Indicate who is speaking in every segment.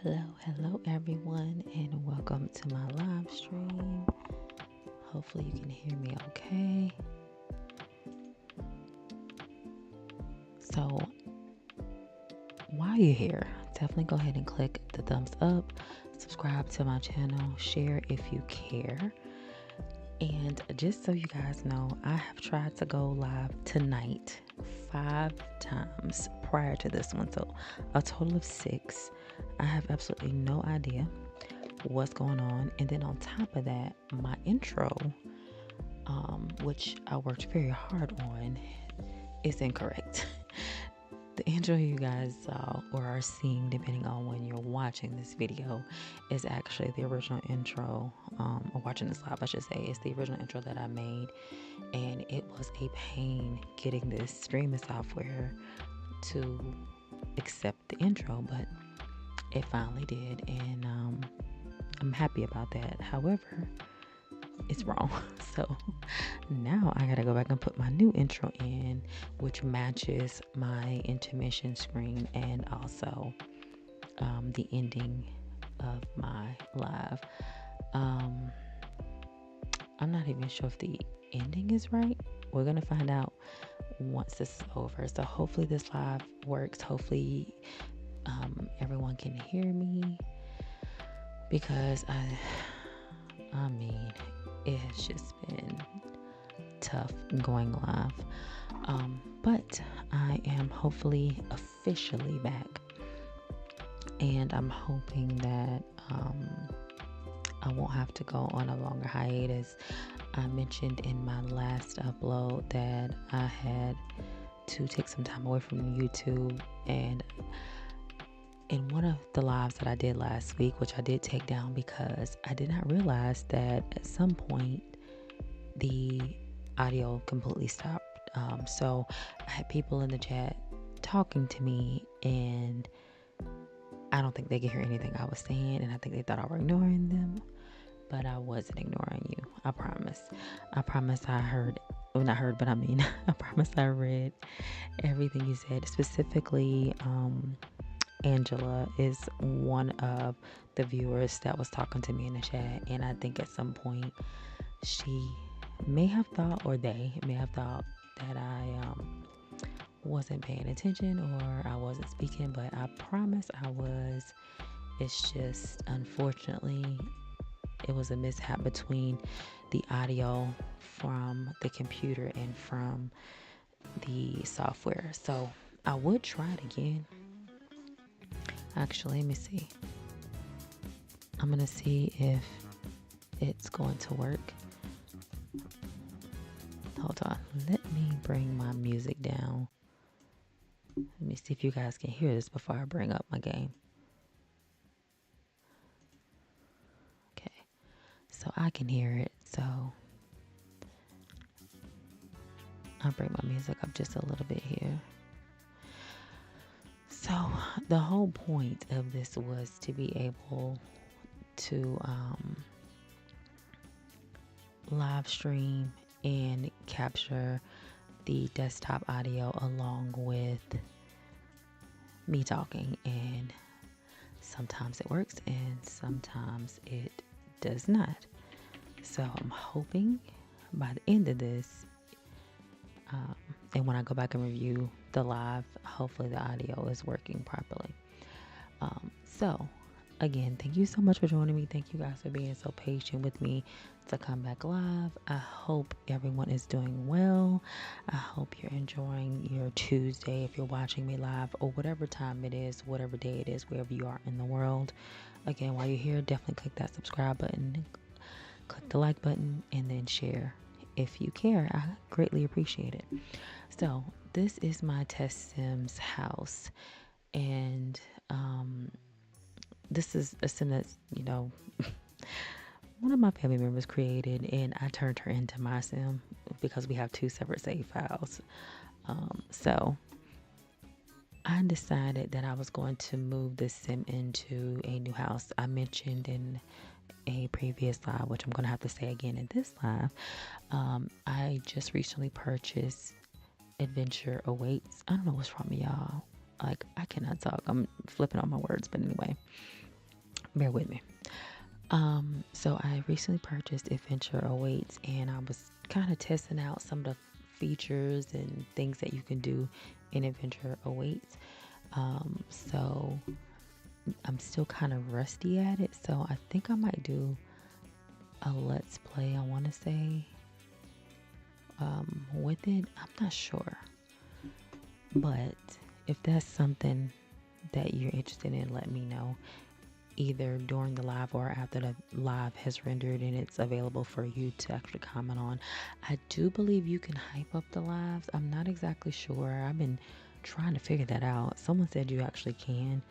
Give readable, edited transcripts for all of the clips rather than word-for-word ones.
Speaker 1: Hello everyone, and welcome to my live stream. Hopefully you can hear me okay. So while you're here, definitely go ahead and click the thumbs up, subscribe to my channel, share if you care. And just so you guys know, I have tried to go live tonight 5 times prior to this one, so a total of 6. I have absolutely no idea what's going on. And then on top of that, my intro, which I worked very hard on, is incorrect. The intro you guys saw or are seeing, depending on when you're watching this video, is actually the original intro, or watching this live, I should say. It's the original intro that I made, and it was a pain getting this streaming software to accept the intro, but it finally did, and I'm happy about that. However, it's wrong. So now I gotta go back and put my new intro in, which matches my intermission screen and also the ending of my live. I'm not even sure if the ending is right. We're gonna find out once this is over. So hopefully this live works. Hopefully everyone can hear me, because I mean, it has just been tough going live. But I am hopefully officially back, and I'm hoping that I won't have to go on a longer hiatus. I mentioned in my last upload that I had to take some time away from YouTube, and in one of the lives that I did last week, which I did take down because I did not realize that at some point the audio completely stopped. So I had people in the chat talking to me, and I don't think they could hear anything I was saying, and I think they thought I were ignoring them, but I wasn't ignoring you. I promise. I promise I heard, well, not heard, but I mean, I promise I read everything you said. Specifically, Angela is one of the viewers that was talking to me in the chat, and I think at some point she may have thought, or they may have thought, that I wasn't paying attention or I wasn't speaking, but I promise I was. It's just, unfortunately, it was a mishap between the audio from the computer and from the software. So I would try it again. Actually, let me see. I'm gonna see if it's going to work. Hold on. Let me bring my music down. Let me see if you guys can hear this before I bring up my game. Okay. So I can hear it. So I'll bring my music up just a little bit here. So the whole point of this was to be able to live stream and capture the desktop audio along with me talking, and sometimes it works and sometimes it does not. So I'm hoping by the end of this, and when I go back and review the live, hopefully the audio is working properly. So again, thank you so much for joining me. Thank you guys for being so patient with me to come back live. I hope everyone is doing well. I hope you're enjoying your Tuesday if you're watching me live, or whatever time it is, whatever day it is, wherever you are in the world. Again, while you're here, definitely click that subscribe button, click the like button, and then share if you care. I greatly appreciate it. So this is my test Sims house, and this is a sim that's, one of my family members created, and I turned her into my sim because we have 2 separate save files. So I decided that I was going to move this sim into a new house. I mentioned in a previous live, which I'm going to have to say again in this live, I just recently purchased Adventure Awaits. I don't know what's wrong with y'all. Like, I cannot talk. I'm flipping on my words, but anyway. bear with me. So I recently purchased Adventure Awaits, and I was kind of testing out some of the features and things that you can do in Adventure Awaits. So I'm still kind of rusty at it, so I think I might do a let's play, I want to say, with it. I'm not sure, but if that's something that you're interested in, let me know, either during the live or after the live has rendered and it's available for you to actually comment on. I do believe you can hype up the lives. I'm not exactly sure. I've been trying to figure that out. Someone said you actually can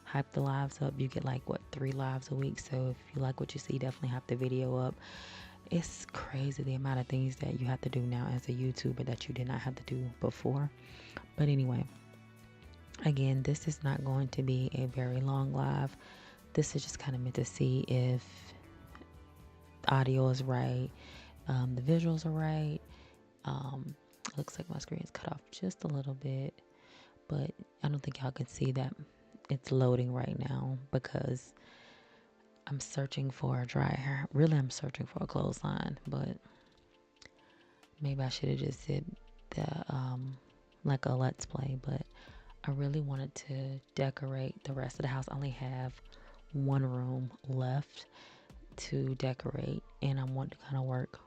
Speaker 1: hype the lives up. You get like, what, 3 lives a week. So if you like what you see, definitely hype the video up. It's crazy the amount of things that you have to do now as a YouTuber that you did not have to do before. But anyway, again, this is not going to be a very long live. This is just kind of meant to see if the audio is right, the visuals are right. Looks like my screen is cut off just a little bit, but I don't think y'all can see that it's loading right now because I'm searching for a dryer. Really, I'm searching for a clothesline, but maybe I should have just did the like a let's play. But I really wanted to decorate the rest of the house. I only have one room left to decorate, and I want to kind of work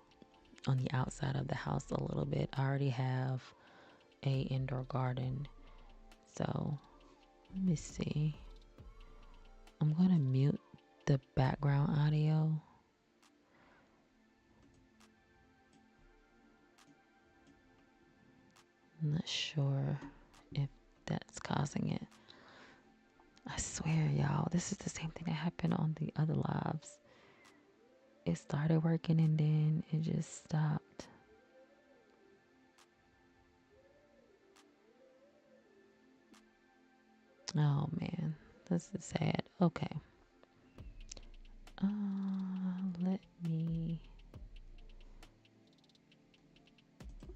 Speaker 1: on the outside of the house a little bit. I already have a indoor garden, so let me see. I'm gonna mute the background audio. I'm not sure if that's causing it. I swear, y'all, this is the same thing that happened on the other lives. It started working and then it just stopped. Oh man, this is sad. Okay. Let me.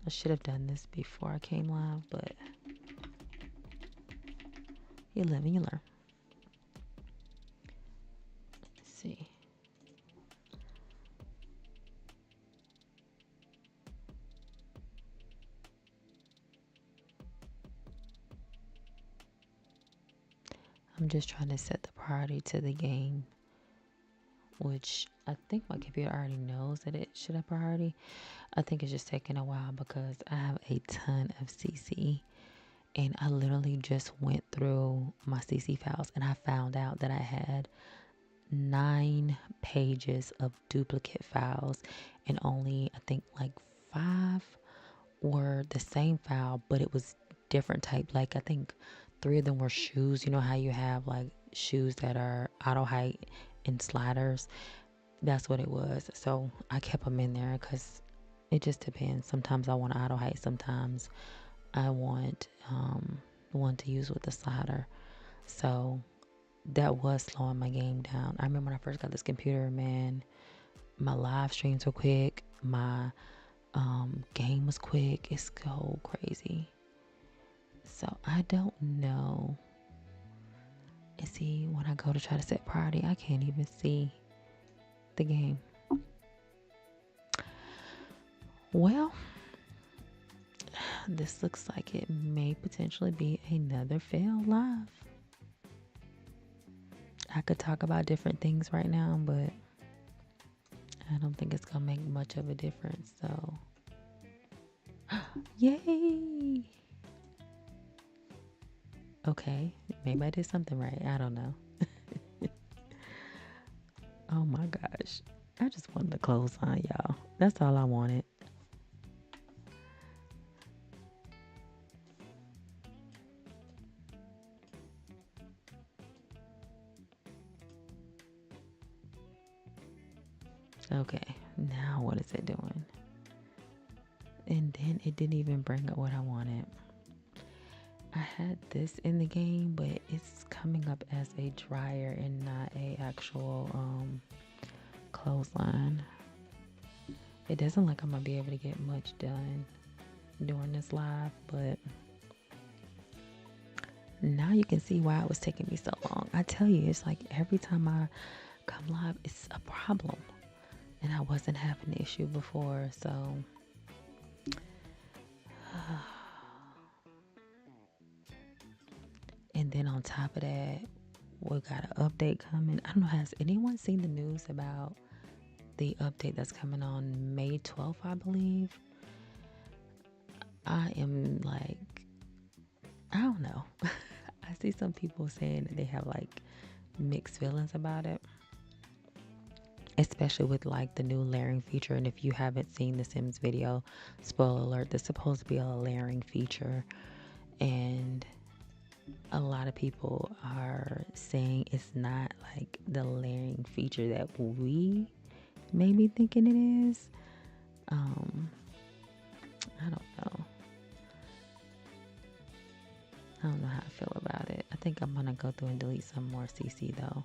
Speaker 1: I should have done this before I came live, but you live and you learn. Let's see. I'm just trying to set the priority to the game, which I think my computer already knows that it should have priority. I think it's just taking a while because I have a ton of CC, and I literally just went through my CC files and I found out that I had 9 pages of duplicate files, and only I think like 5 were the same file, but it was different type. Like I think 3 of them were shoes. You know how you have like shoes that are auto height and sliders? That's what it was. So I kept them in there because it just depends. Sometimes I want auto height. Sometimes I want one to use with the slider. So that was slowing my game down. I remember when I first got this computer, man, my live streams were quick. My game was quick. It's so crazy. So I don't know. And see, when I go to try to set priority, I can't even see the game. Well, this looks like it may potentially be another failed live. I could talk about different things right now, but I don't think it's gonna make much of a difference. So, yay! Okay, maybe I did something right. I don't know. Oh my gosh. I just wanted to close on y'all. That's all I wanted. Okay, now what is it doing? And then it didn't even bring up what I wanted. I had this in the game, but it's coming up as a dryer and not a actual clothesline. It doesn't look like I'm gonna be able to get much done during this live, but now you can see why it was taking me so long. I tell you, it's like every time I come live, it's a problem. And I wasn't having the issue before, so and then on top of that, we got an update coming. I don't know, has anyone seen the news about the update that's coming on May 12th, I believe? I am like, I don't know. I see some people saying that they have like mixed feelings about it, especially with like the new layering feature. And if you haven't seen the Sims video, spoiler alert, there's supposed to be a layering feature, and a lot of people are saying it's not like the layering feature that we may be thinking it is. I don't know. I don't know how I feel about it. I think I'm gonna go through and delete some more CC though.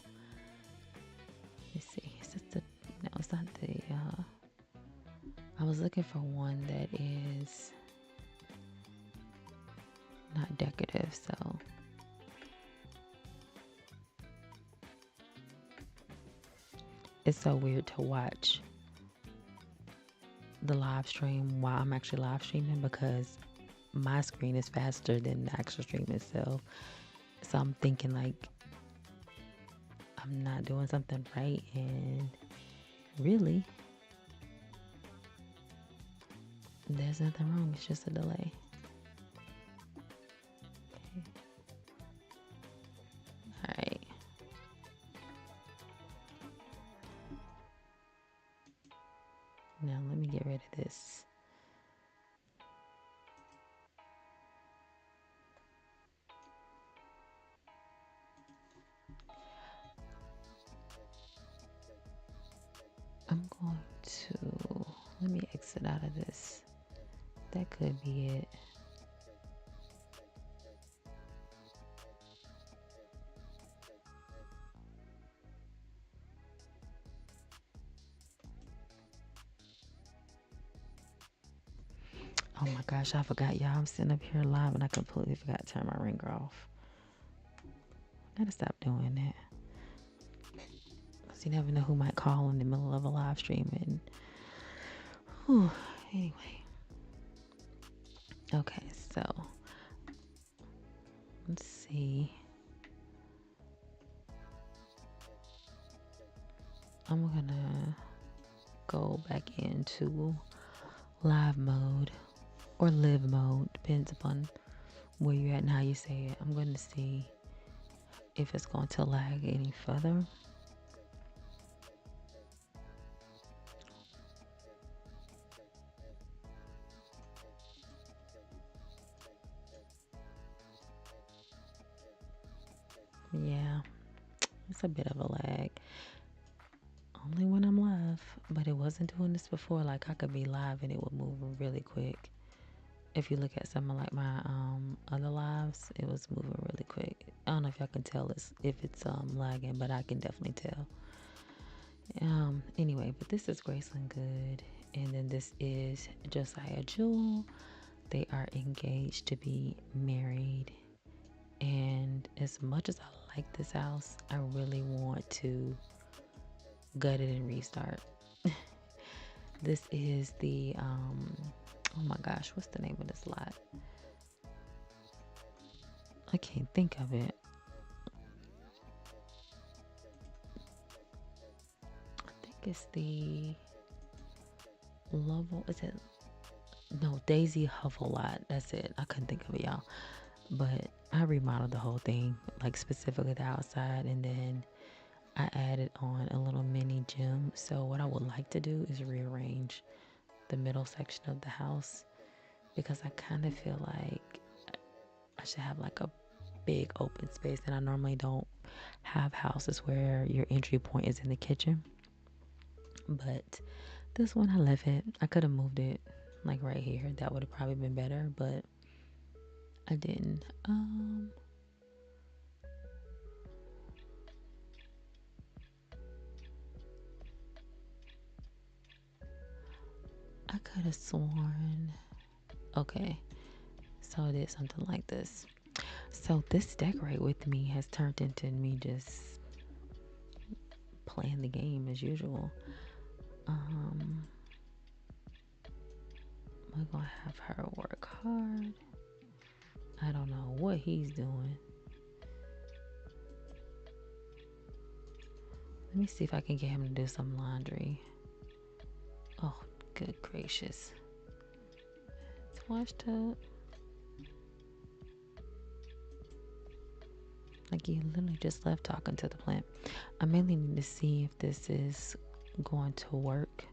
Speaker 1: Let's see. Is this the? No, it's not the. I was looking for one that is not decorative, so. It's so weird to watch the live stream while I'm actually live streaming because my screen is faster than the actual stream itself. So I'm thinking like I'm not doing something right, and really there's nothing wrong. It's just a delay. Okay. All right. Now let me get rid of this. I'm going to, let me exit out of this. That could be it. Oh my gosh, I forgot, y'all. I'm sitting up here live and I completely forgot to turn my ringer off. I gotta stop doing that. Because you never know who might call in the middle of a live stream. And whew, anyway. Okay, so let's see. I'm gonna go back into live mode or live mode, depends upon where you're at and how you say it. I'm going to see if it's going to lag any further. Yeah, it's a bit of a lag. Only when I'm live, but it wasn't doing this before. Like I could be live and it would move really quick. If you look at some of like my other lives, it was moving really quick. I don't know if y'all can tell if it's lagging, but I can definitely tell. Anyway, but this is Graceland Good, and then this is Josiah Jewel. They are engaged to be married, and as much as I like this house, I really want to gut it and restart. This is the oh my gosh, what's the name of this lot? I can't think of it. I think it's the Lovell. Is it? No, Daisy Huffle lot. That's it. I couldn't think of it, y'all. But I remodeled the whole thing, like specifically the outside, and then I added on a little mini gym. So what I would like to do is rearrange the middle section of the house, because I kind of feel like I should have like a big open space, and I normally don't have houses where your entry point is in the kitchen. But this one I left it. I could have moved it like right here. That would have probably been better, but I didn't. I could have sworn. Okay, so I did something like this. So this decorate with me has turned into me just playing the game as usual. We're gonna have her work hard. I don't know what he's doing. Let me see if I can get him to do some laundry. Oh, good gracious. It's washed up. Like you literally just left talking to the plant. I mainly need to see if this is going to work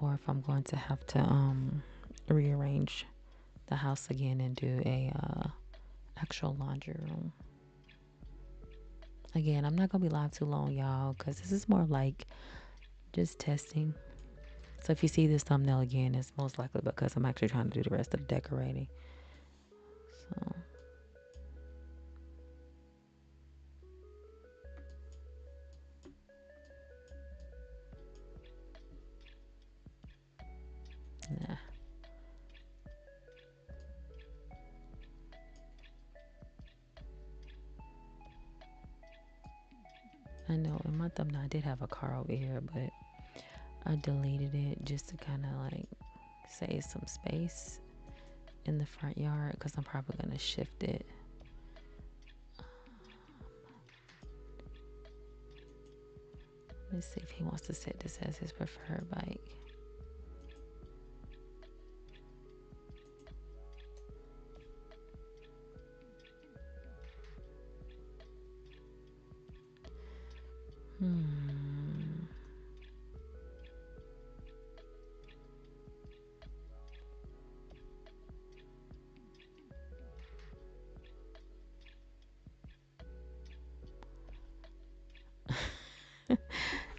Speaker 1: or if I'm going to have to rearrange the house again and do a actual laundry room. Again, I'm not gonna be live too long, y'all, because this is more like just testing. So if you see this thumbnail again, it's most likely because I'm actually trying to do the rest of the decorating. So nah. I know in my thumbnail I did have a car over here, but I deleted it just to kind of like save some space in the front yard because I'm probably going to shift it. Let's see if he wants to set this as his preferred bike.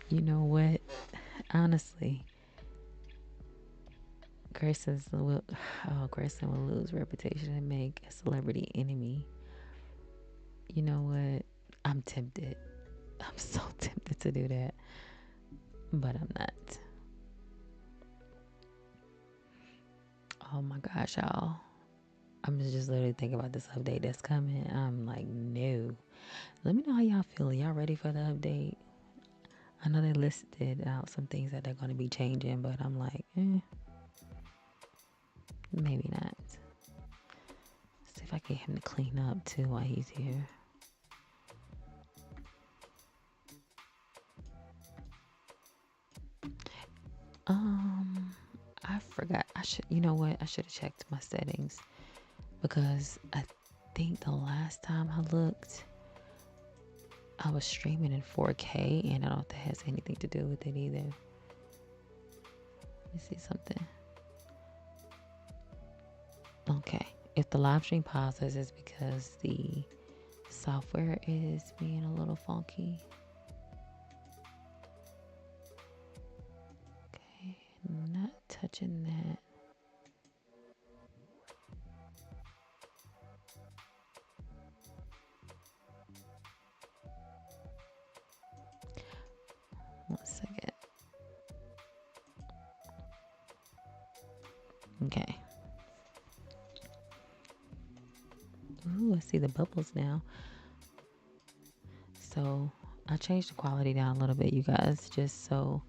Speaker 1: You know what? Honestly, Grayson will lose reputation and make a celebrity enemy. You know what? I'm tempted. I'm so tempted to do that, but I'm not. Oh my gosh, y'all. I'm just literally thinking about this update that's coming. I'm like, no. Let me know how y'all feel. Y'all ready for the update? I know they listed out some things that they're going to be changing, but I'm like, maybe not. Let's see if I get him to clean up too while he's here. I forgot. You know what? I should have checked my settings because I think the last time I looked, I was streaming in 4K, and I don't know if that has anything to do with it either. Let me see something. Okay. If the live stream pauses, it's because the software is being a little funky. Okay, not touching that. One second. Okay. Ooh, I see the bubbles now. So I changed the quality down a little bit, you guys, just so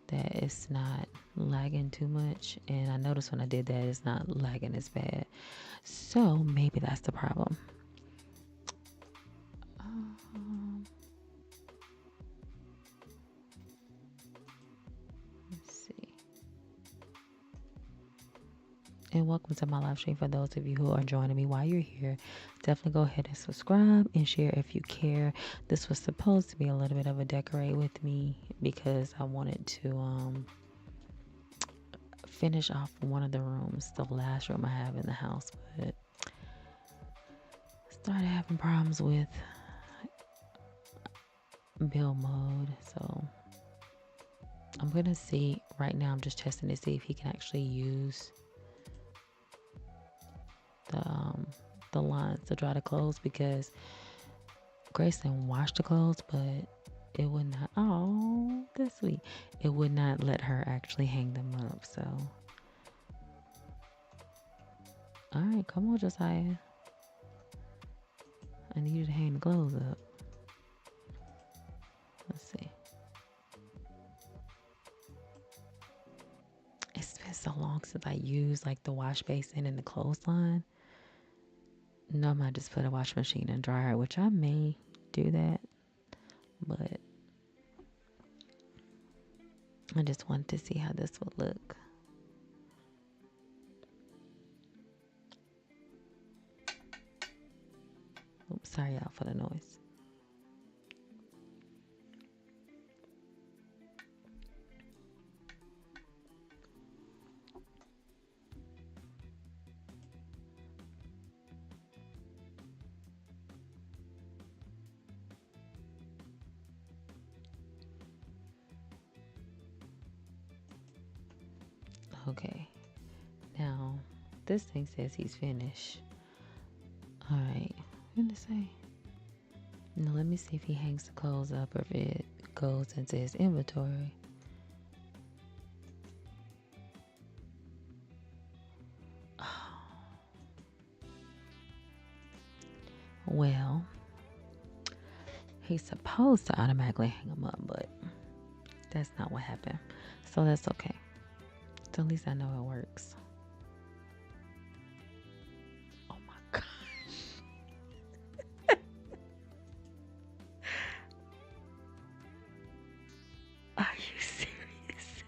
Speaker 1: that it's not lagging too much. And I noticed when I did that, it's not lagging as bad. So maybe that's the problem. Let's see. And welcome to my live stream. For those of you who are joining me while you're here, definitely go ahead and subscribe and share if you care. This was supposed to be a little bit of a decorate with me because I wanted to finish off one of the rooms, the last room I have in the house, but started having problems with build mode. So I'm gonna see right now. I'm just testing to see if he can actually use the lines to dry the clothes, because Grayson washed the clothes, but it would not. Oh, that's sweet. It would not let her actually hang them up. So, all right, come on, Josiah. I need you to hang the clothes up. Let's see. It's been so long since I used like the wash basin and the clothesline. No, I might just put a wash machine and dryer, which I may do that. But I just wanted to see how this would look. Oops, sorry y'all for the noise. Okay, now this thing says he's finished. All right, what did it say? Now let me see if he hangs the clothes up or if it goes into his inventory. Well, he's supposed to automatically hang them up, but that's not what happened. So that's okay. So at least I know it works. Oh my gosh. Are you serious?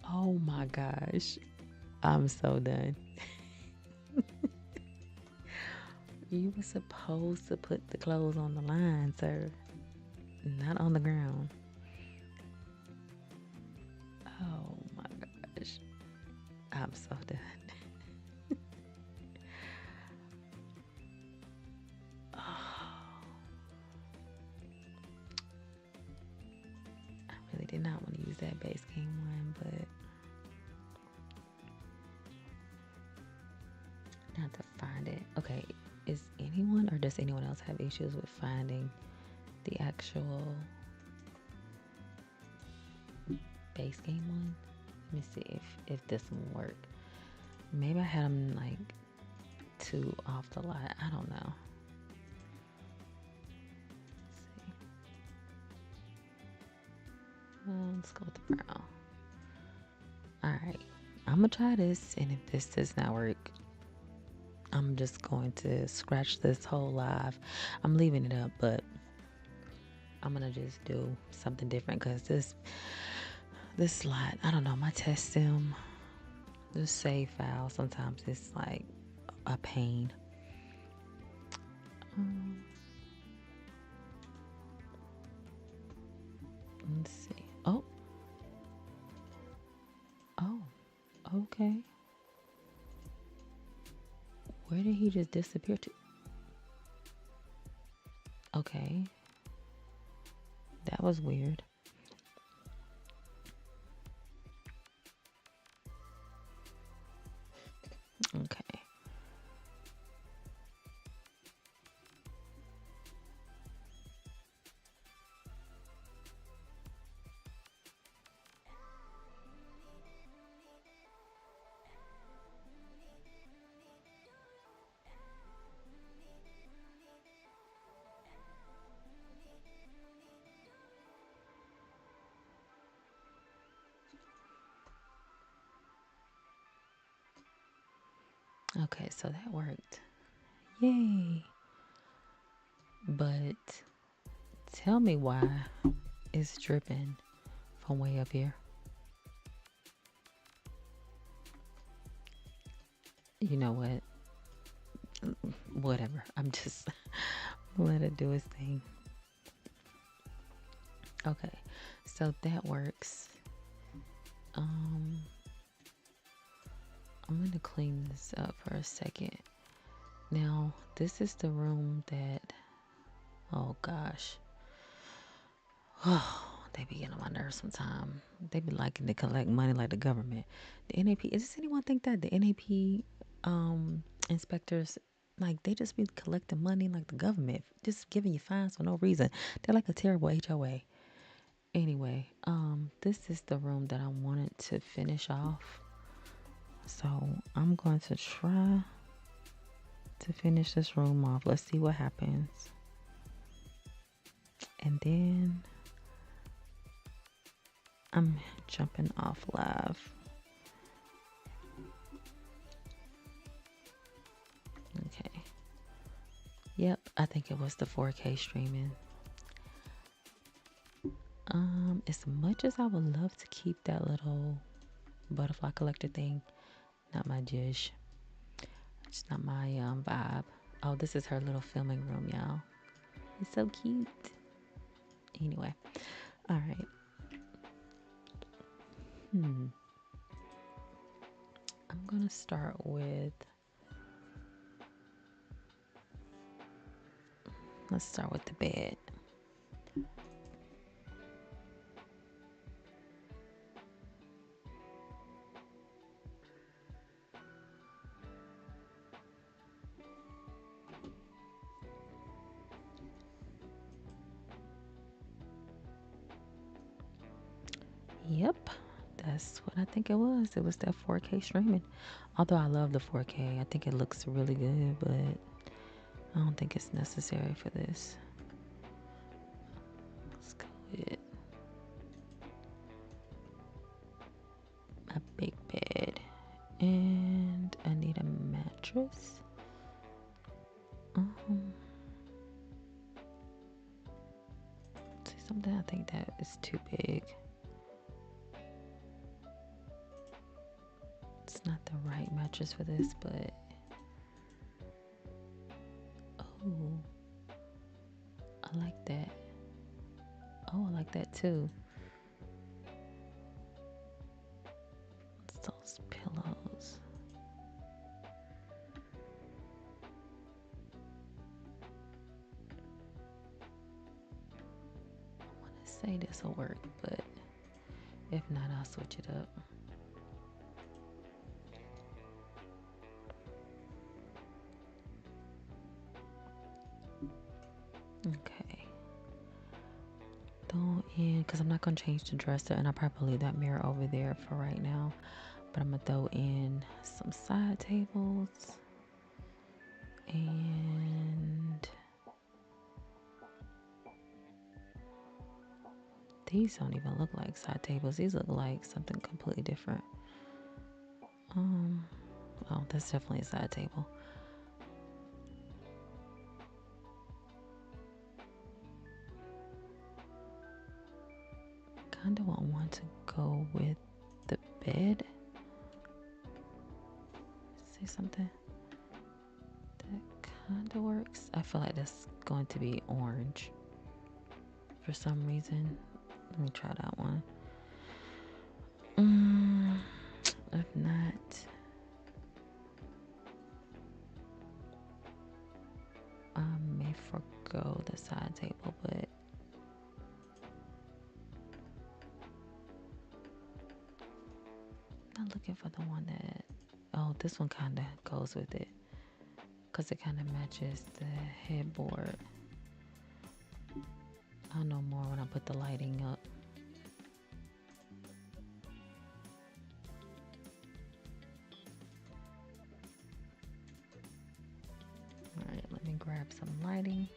Speaker 1: Oh my gosh. I'm so done. You were supposed to put the clothes on the line, sir. Not on the ground. Oh my gosh. I'm so done. I really did not want to use that base game one, but not to find it. Okay, is anyone or does anyone else have issues with finding the actual base game one? Let me see if this one work. Maybe I had them like too off the lot. I don't know. Let's see. Let's go with the brown. Alright. I'm gonna try this, and if this does not work, I'm just going to scratch this whole live. I'm leaving it up, but I'm gonna just do something different because this slot, I don't know, my test sim, the save file, sometimes it's like a pain. Let's see. Oh, okay. Where did he just disappear to? Okay, that was weird. Okay. Okay, so that worked. Yay. But tell me why it's dripping from way up here. You know what? Whatever. I'm just let it do its thing. Okay, so that works. I'm gonna clean this up for a second. Now, this is the room that, oh gosh. Oh, they be getting on my nerves sometimes. They be liking to collect money like the government. The NAP, does anyone think that the NAP inspectors, like, they just be collecting money like the government, just giving you fines for no reason? They're like a terrible HOA. Anyway, this is the room that I wanted to finish off. So I'm going to try to finish this room off. Let's see what happens. And then I'm jumping off live. Okay. Yep, I think it was the 4K streaming. As much as I would love to keep that little butterfly collector thing, not my dish. It's not my vibe. Oh, this is her little filming room, y'all. It's so cute. Anyway, all right. I'm gonna start with. Let's start with the bed. Yep, that's what I think it was. It was that 4K streaming. Although I love the 4K, I think it looks really good, but I don't think it's necessary for this. Let's go with a big bed, and I need a mattress. See something? I think that is too big. It's not the right mattress for this, but oh, I like that. Oh, I like that too. It's those pillows. I want to say this will work, but if not, I'll switch it up. Okay. Throw in, because I'm not going to change the dresser, and I'll probably leave that mirror over there for right now. But I'm going to throw in some side tables. And these don't even look like side tables. These look like something completely different. Oh, that's definitely a side table. Kind of want to go with the bed. Say something that kind of works. I feel like that's going to be orange for some reason. Let me try that one. If not, I may forgo the side table, but I'm not looking for the one that. Oh, this one kind of goes with it because it kind of matches the headboard. I'll know more when I put the lighting up. Alright, let me grab some lighting.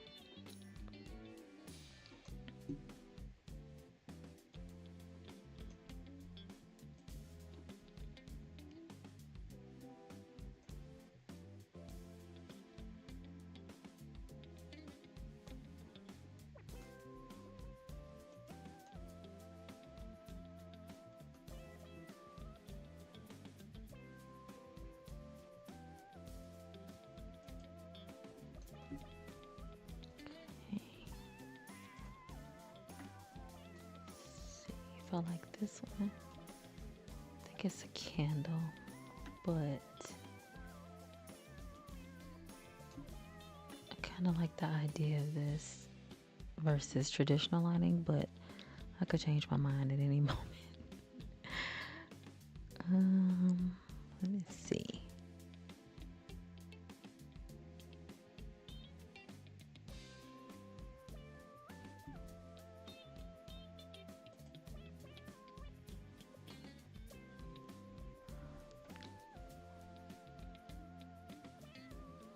Speaker 1: Felt like this one. I think it's a candle, but I kind of like the idea of this versus traditional lighting, but I could change my mind at any moment. Let me see.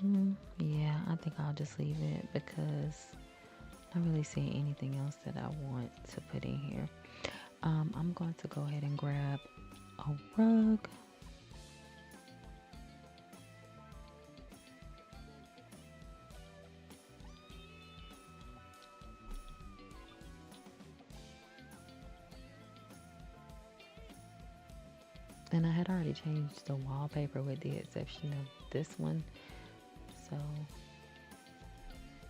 Speaker 1: Yeah, I think I'll just leave it because I'm not really seeing anything else that I want to put in here. I'm going to go ahead and grab a rug. And I had already changed the wallpaper with the exception of this one. So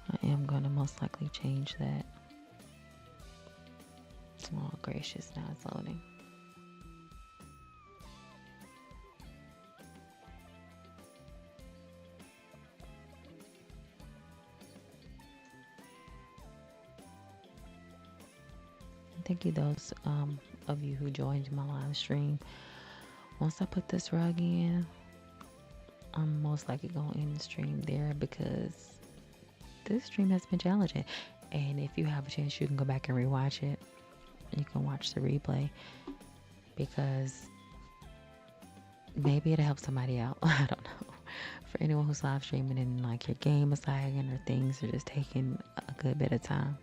Speaker 1: I am going to most likely change that. Oh, gracious, now it's loading. Thank you, those of you who joined my live stream. Once I put this rug in, I'm most likely going to end the stream there because this stream has been challenging. And if you have a chance, you can go back and rewatch it. You can watch the replay because maybe it'll help somebody out. I don't know. For anyone who's live streaming and like your game is lagging or things are just taking a good bit of time,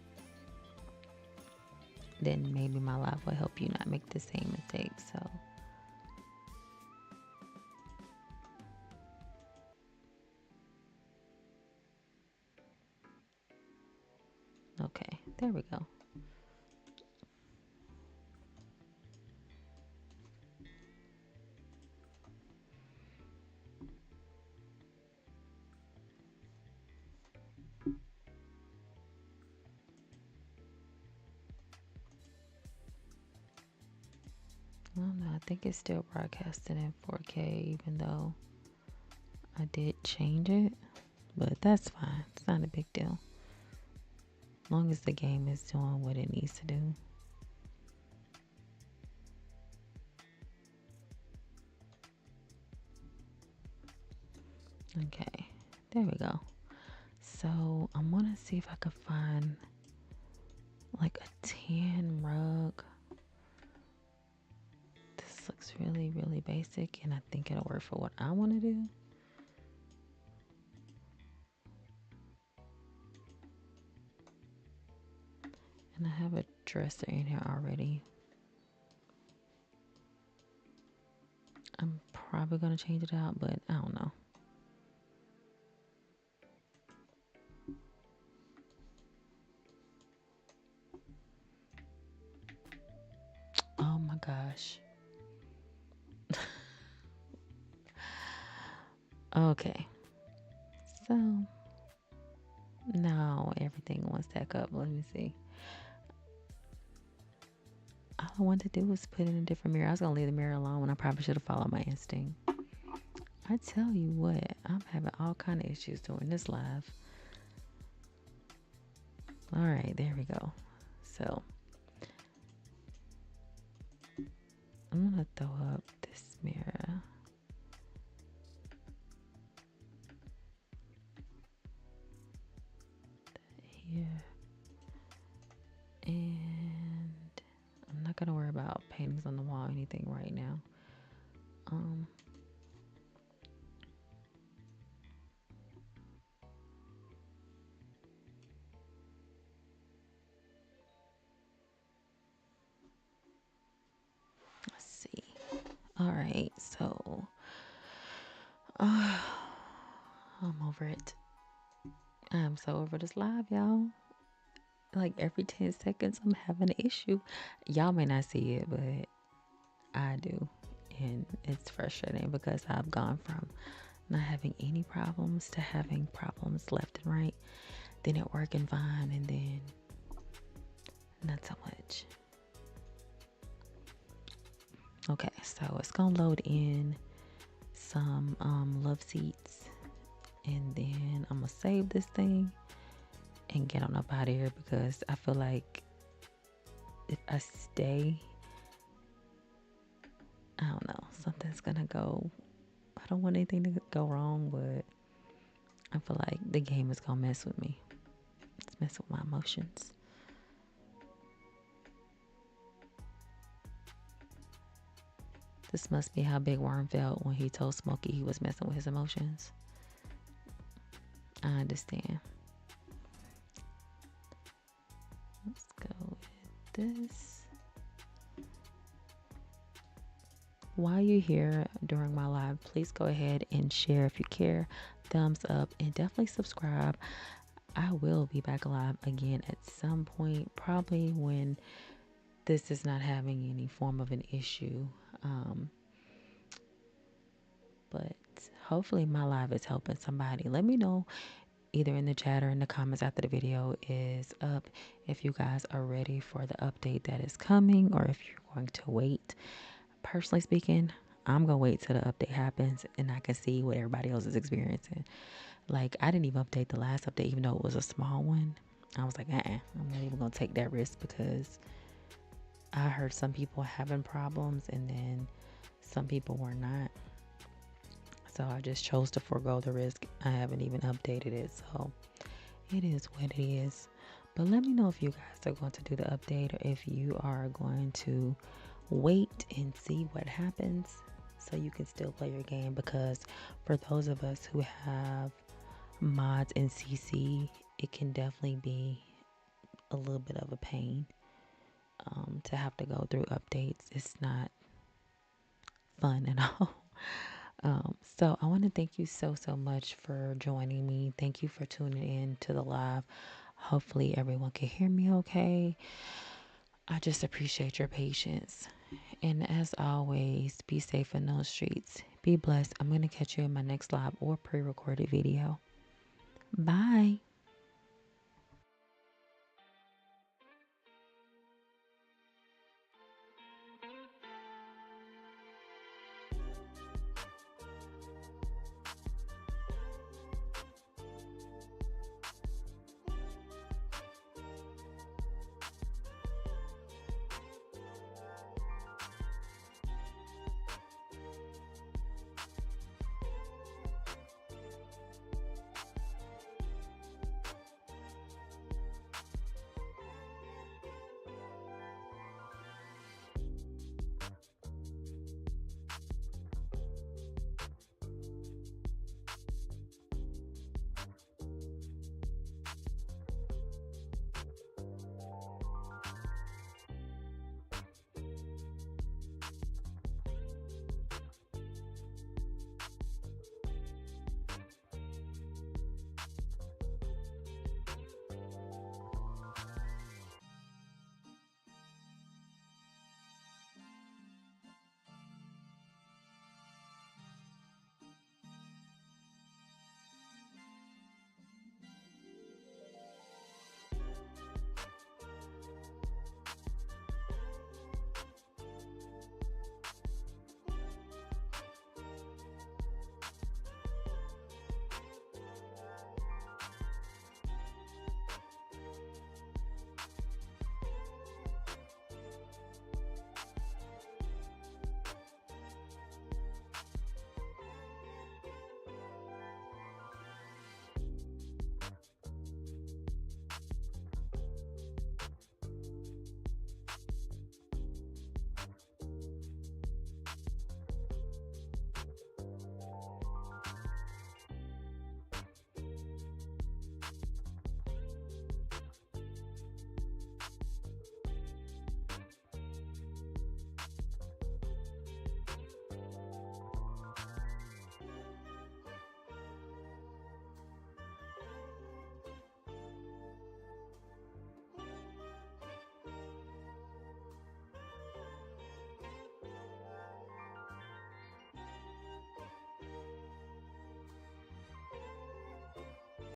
Speaker 1: then maybe my live will help you not make the same mistake. So okay, there we go. I don't know, I think it's still broadcasting in 4K even though I did change it, but that's fine. It's not a big deal. As long as the game is doing what it needs to do. Okay, there we go. So I'm gonna see if I can find like a tan rug. This looks really, really basic and I think it'll work for what I want to do. And I have a dresser in here already. I'm probably gonna change it out, but I don't know. Oh my gosh. Okay. So now everything wants to stack up. Let me see. All I wanted to do was put in a different mirror. I was gonna leave the mirror alone when I probably should have followed my instinct. I tell you what, I'm having all kind of issues doing this live. All right, there we go. So I'm gonna throw up this mirror. Here. And I'm not gonna worry about paintings on the wall or anything right now. Let's see. All right, so I'm over it. I'm so over this live, y'all. Like every 10 seconds, I'm having an issue. Y'all may not see it, but I do. And it's frustrating because I've gone from not having any problems to having problems left and right, then it working fine, and then not so much. Okay, so it's gonna load in some love seats, and then I'm gonna save this thing and get on up out of here because I feel like if I stay, I don't know, something's gonna go. I don't want anything to go wrong, but I feel like the game is gonna mess with me. It's messing with my emotions. This must be how Big Worm felt when he told Smokey he was messing with his emotions. I understand. Let's go with this. While you're here during my live, please go ahead and share if you care. Thumbs up and definitely subscribe. I will be back live again at some point, probably when this is not having any form of an issue. But hopefully my live is helping somebody. Let me know either in the chat or in the comments after the video is up if you guys are ready for the update that is coming or if you're going to wait. Personally speaking, I'm going to wait till the update happens and I can see what everybody else is experiencing. Like, I didn't even update the last update, even though it was a small one. I was like, I'm not even going to take that risk because I heard some people having problems and then some people were not. So I just chose to forego the risk. I haven't even updated it. So it is what it is. But let me know if you guys are going to do the update or if you are going to wait and see what happens so you can still play your game. Because for those of us who have mods in CC, it can definitely be a little bit of a pain to have to go through updates. It's not fun at all. So I want to thank you so much for joining me. Thank you for tuning in to the live. Hopefully everyone can hear me okay. I just appreciate your patience. And as always, be safe in those streets. Be blessed. I'm going to catch you in my next live or pre-recorded video. Bye.